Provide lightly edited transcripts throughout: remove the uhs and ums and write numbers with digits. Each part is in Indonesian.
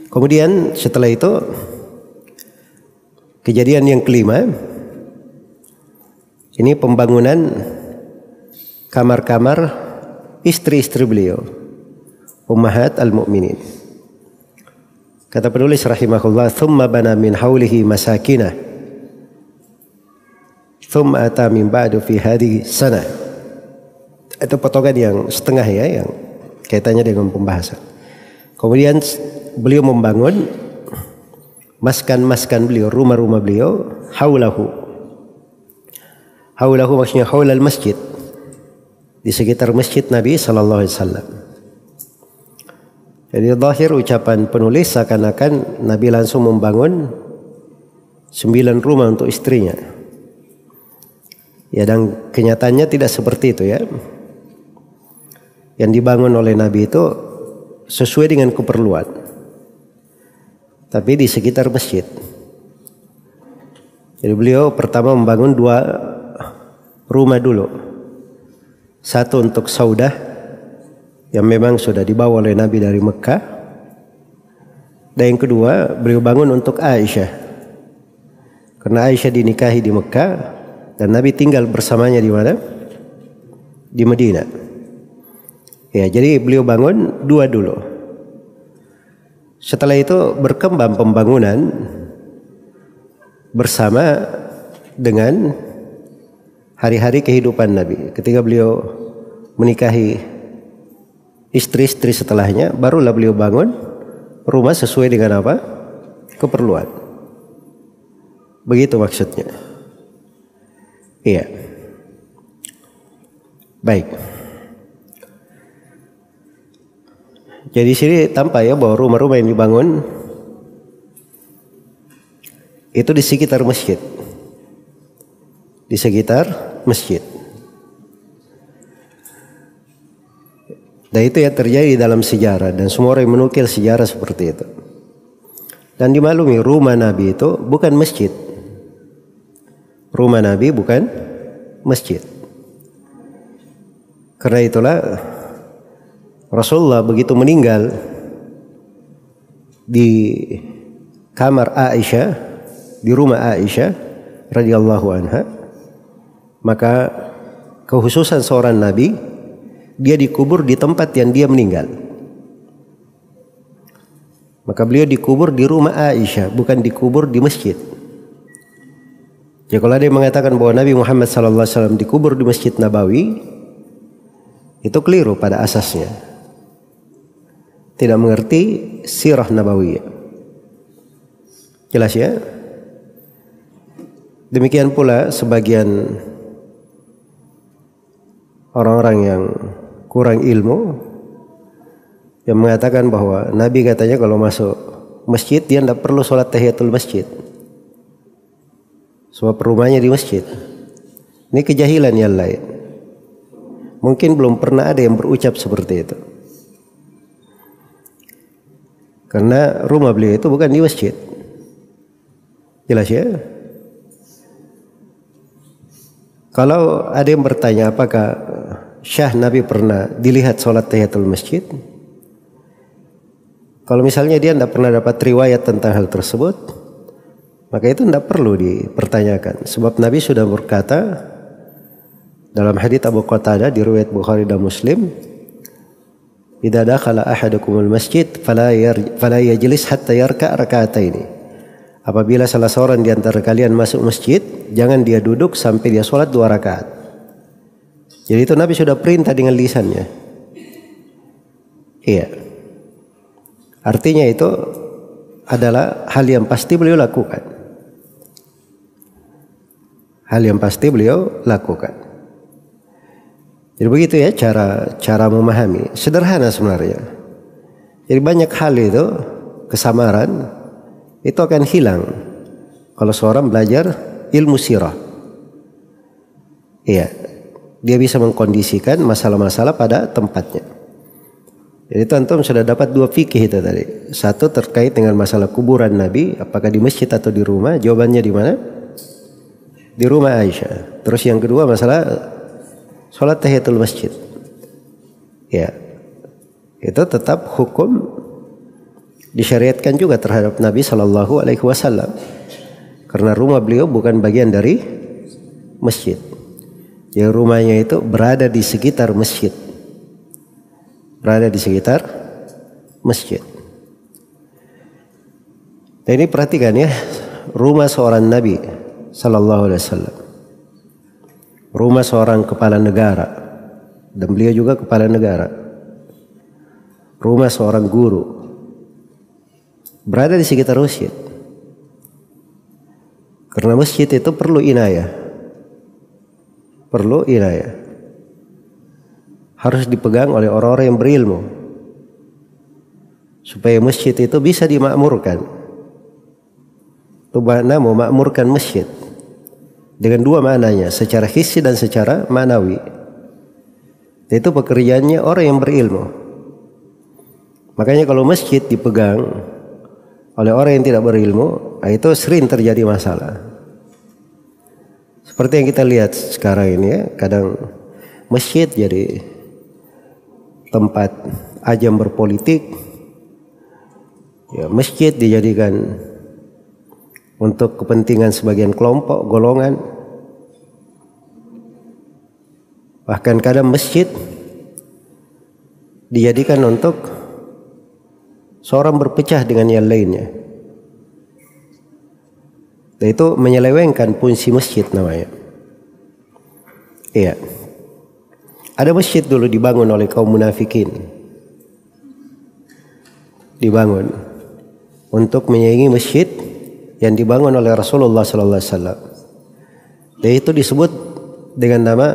Kemudian setelah itu kejadian yang kelima, ini pembangunan kamar-kamar istri-istri beliau, ummahat al-mu'minin. Kata penulis rahimahullah, thumma bana min haulihi masakinah, thumma ata min ba'du fi hadhihi sana. Itu potongan yang setengah ya, yang kaitannya dengan pembahasan. Kemudian beliau membangun maskan-maskan beliau, rumah-rumah beliau, haulahu. Haulahu maksudnya haulal masjid, di sekitar masjid Nabi sallallahu alaihi wasallam. Jadi zahir ucapan penulis seakan-akan Nabi langsung membangun 9 rumah untuk istrinya. Ya, dan kenyataannya tidak seperti itu ya. Yang dibangun oleh Nabi itu sesuai dengan keperluan, tapi di sekitar masjid. Jadi beliau pertama membangun 2 rumah dulu. Satu untuk Saudah yang memang sudah dibawa oleh Nabi dari Mekah, dan yang kedua beliau bangun untuk Aisyah, karena Aisyah dinikahi di Mekah dan Nabi tinggal bersamanya di mana? Di Madinah. Ya, jadi beliau bangun 2 dulu. Setelah itu berkembang pembangunan bersama dengan hari-hari kehidupan Nabi. Ketika beliau menikahi istri-istri setelahnya, barulah beliau bangun rumah sesuai dengan apa? Keperluan. Begitu maksudnya. Iya. Baik. Jadi sini tampak ya bahwa rumah-rumah yang dibangun itu di sekitar masjid. Di sekitar masjid. Dan itu yang terjadi dalam sejarah, dan semua orang yang menukil sejarah seperti itu. Dan dimaklumi rumah Nabi itu bukan masjid. Rumah Nabi bukan masjid. Karena itulah Rasulullah begitu meninggal di kamar Aisyah, di rumah Aisyah radhiyallahu anha, maka kekhususan seorang Nabi, dia dikubur di tempat yang dia meninggal. Maka beliau dikubur di rumah Aisyah, bukan dikubur di masjid. Ya, kalau ada yang mengatakan bahwa Nabi Muhammad SAW dikubur di Masjid Nabawi, itu keliru pada asasnya. Tidak mengerti sirah Nabawiyah. Jelas ya? Demikian pula sebagian orang-orang yang kurang ilmu yang mengatakan bahwa Nabi katanya kalau masuk masjid dia tidak perlu sholat tahiyatul masjid, sebab rumahnya di masjid. Ini kejahilan yang lain. Mungkin belum pernah ada yang berucap seperti itu, karena rumah beliau itu bukan di masjid. Jelas ya? Kalau ada yang bertanya apakah Syah Nabi pernah dilihat sholat tahiyatul masjid, kalau misalnya dia tidak pernah dapat riwayat tentang hal tersebut, maka itu tidak perlu dipertanyakan. Sebab Nabi sudah berkata dalam hadits Abu Qatadah di riwayat Bukhari dan Muslim, "Idza dakhala ahadukumul masjid fala yajlis hatta yarka' raka'ataini." Apabila salah seorang di antara kalian masuk masjid, jangan dia duduk sampai dia sholat 2 rakaat. Jadi itu Nabi sudah perintah dengan lisannya. Iya. Artinya itu adalah hal yang pasti beliau lakukan. Hal yang pasti beliau lakukan. Jadi begitu ya cara memahami. Sederhana sebenarnya. Jadi banyak hal itu, kesamaran itu akan hilang kalau seorang belajar ilmu sirah. Iya. Dia bisa mengkondisikan masalah-masalah pada tempatnya. Jadi itu antum sudah dapat 2 fikih itu tadi. Satu terkait dengan masalah kuburan Nabi, apakah di masjid atau di rumah? Jawabannya di mana? Di rumah Aisyah. Terus yang kedua masalah sholat tahiyatul masjid. Ya, itu tetap hukum disyariatkan juga terhadap Nabi Shallallahu Alaihi Wasallam, karena rumah beliau bukan bagian dari masjid. Yang rumahnya itu berada di sekitar masjid, berada di sekitar masjid. Nah, ini perhatikan ya, rumah seorang Nabi Sallallahu Alaihi Wasallam, rumah seorang kepala negara, dan beliau juga kepala negara, rumah seorang guru, berada di sekitar masjid. Karena masjid itu perlu inayah, perlu inayah, harus dipegang oleh orang-orang yang berilmu, supaya masjid itu bisa dimakmurkan. Itu makna memakmurkan masjid dengan dua maknanya, secara hissi dan secara manawi. Itu pekerjaannya orang yang berilmu. Makanya kalau masjid dipegang oleh orang yang tidak berilmu, itu sering terjadi masalah. Seperti yang kita lihat sekarang ini ya, kadang masjid jadi tempat ajang berpolitik. Ya, masjid dijadikan untuk kepentingan sebagian kelompok, golongan. Bahkan kadang masjid dijadikan untuk seorang berpecah dengan yang lainnya. Dan itu menyelewengkan fungsi masjid namanya. Iya. Ada masjid dulu dibangun oleh kaum munafikin. Dibangun untuk menyaingi masjid yang dibangun oleh Rasulullah sallallahu alaihi wasallam. Dan itu disebut dengan nama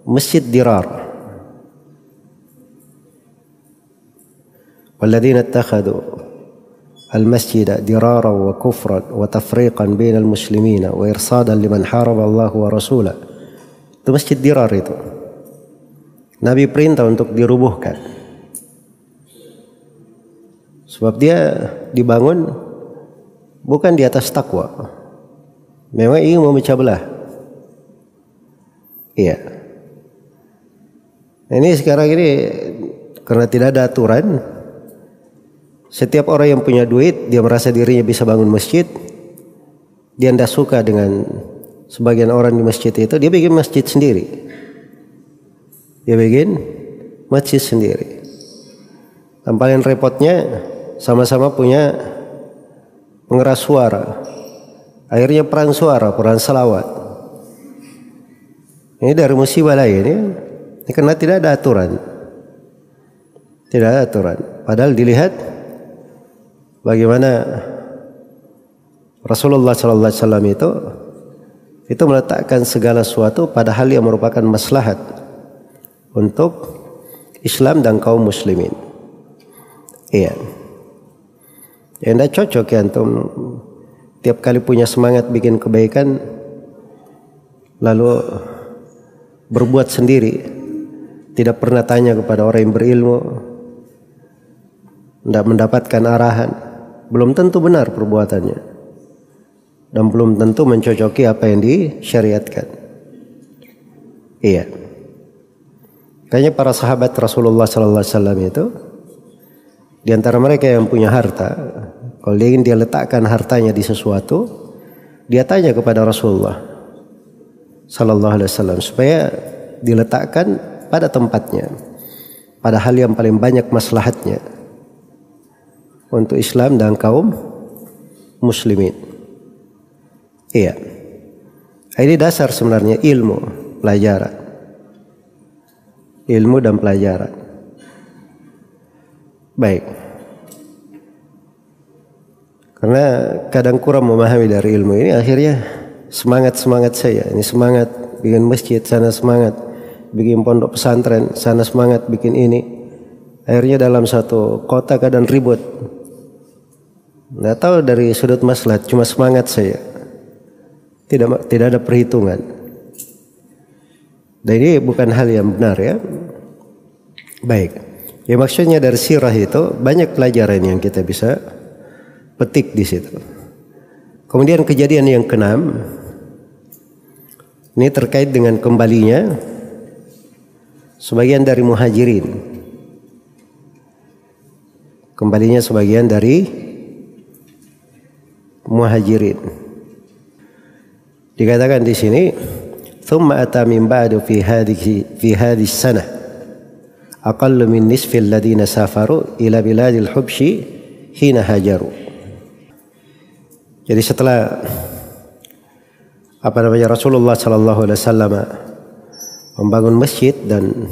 Masjid Dirar. Walladzina ittakhadhu al-masjida diraran wa kufran wa tafriqan bainal muslimina wa irsadan liman haraba Allah wa rasulahu. Itu Masjid Dirar itu. Nabi perintah untuk dirubuhkan. Sebab dia dibangun bukan di atas takwa. Memang ingin memecah belah. Iya. Ini sekarang ini karena tidak ada aturan, setiap orang yang punya duit, dia merasa dirinya bisa bangun masjid. Dia tidak suka dengan sebagian orang di masjid itu, dia bikin masjid sendiri. Dia bikin masjid sendiri. Dan paling repotnya sama-sama punya pengeras suara. Akhirnya perang suara, perang selawat. Ini dari musibah lain ya. Ini karena tidak ada aturan. Tidak ada aturan. Padahal dilihat bagaimana Rasulullah sallallahu alaihi wasallam itu meletakkan segala sesuatu pada hal yang merupakan maslahat untuk Islam dan kaum muslimin. Iya. Ya tidak cocok ya antum tiap kali punya semangat bikin kebaikan lalu berbuat sendiri, tidak pernah tanya kepada orang yang berilmu, tidak mendapatkan arahan, belum tentu benar perbuatannya dan belum tentu mencocoki apa yang disyariatkan. Iya. Kayaknya para sahabat Rasulullah sallallahu alaihi wasallam itu di antara mereka yang punya harta, kalau dia ingin dia letakkan hartanya di sesuatu, dia tanya kepada Rasulullah sallallahu alaihi wasallam supaya diletakkan pada tempatnya, pada hal yang paling banyak maslahatnya untuk Islam dan kaum muslimin. Iya. Ini dasar sebenarnya ilmu, pelajaran. Ilmu dan pelajaran. Baik. Karena kadang kurang memahami dari ilmu ini, akhirnya semangat saya. Ini semangat bikin masjid, sana semangat bikin pondok pesantren, sana semangat bikin ini. Akhirnya dalam satu kota kadang ribut. Nggak tahu dari sudut maslahat, cuma semangat saya. Tidak ada perhitungan. Dan ini bukan hal yang benar ya. Baik. Ya maksudnya dari sirah itu banyak pelajaran yang kita bisa petik di situ. Kemudian kejadian yang keenam, ini terkait dengan kembalinya sebagian dari muhajirin kembalinya sebagian dari muhajirin. Dikatakan di sini, "Tsumma ata min ba'du fi hadhihi sanah aqallu min nisfi alladziina safaru ila biladil hubsyi hina hajaru." Jadi setelah Rasulullah sallallahu alaihi wasallam membangun masjid dan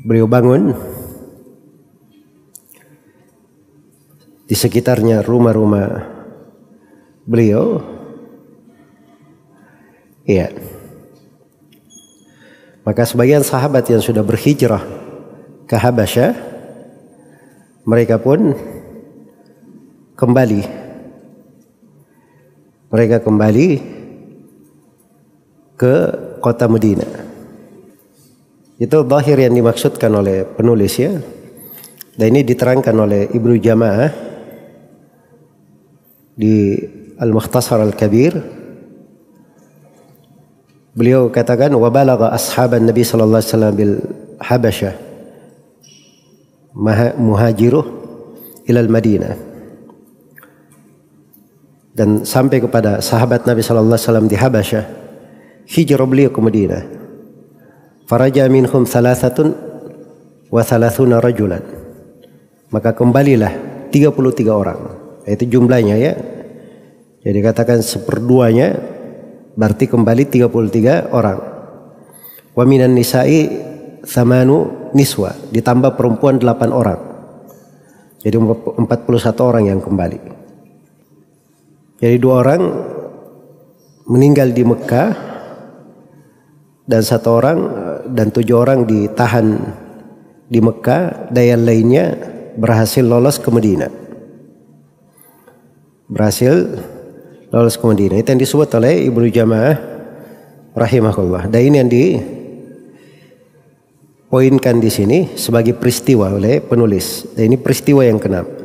beliau bangun di sekitarnya rumah-rumah beliau, iya, maka sebagian sahabat yang sudah berhijrah ke Habasyah, mereka pun kembali. Mereka kembali ke kota Madinah. Itu zahir yang dimaksudkan oleh penulis ya. Dan ini diterangkan oleh Ibnu Jama'ah di Al-Mukhtasar Al-Kabir. Beliau katakan, wa balagha ashaban Nabi sallallahu alaihi wasallam bil Habasyah muhajiruh ilal Madinah. Dan sampai kepada sahabat Nabi sallallahu alaihi wasallam di Habasyah, hijrah beliau ke Madinah. Faraja minhum 33 rajulan. Maka kembalilah 33 orang. Itu jumlahnya ya. Jadi katakan seperduanya, berarti kembali 33 orang. Wa minan nisa'i thamanu niswa, ditambah perempuan 8 orang. Jadi 41 orang yang kembali. Jadi 2 orang meninggal di Mekah dan 1 orang dan 7 orang ditahan di Mekah, dan yang lainnya berhasil lolos ke Madinah. Berhasil lolos ke Madinah. Itu yang disebut oleh Ibnu Jama'ah rahimahullah. Dan ini yang dipoinkan di sini sebagai peristiwa oleh penulis. Dan ini peristiwa yang ke-6.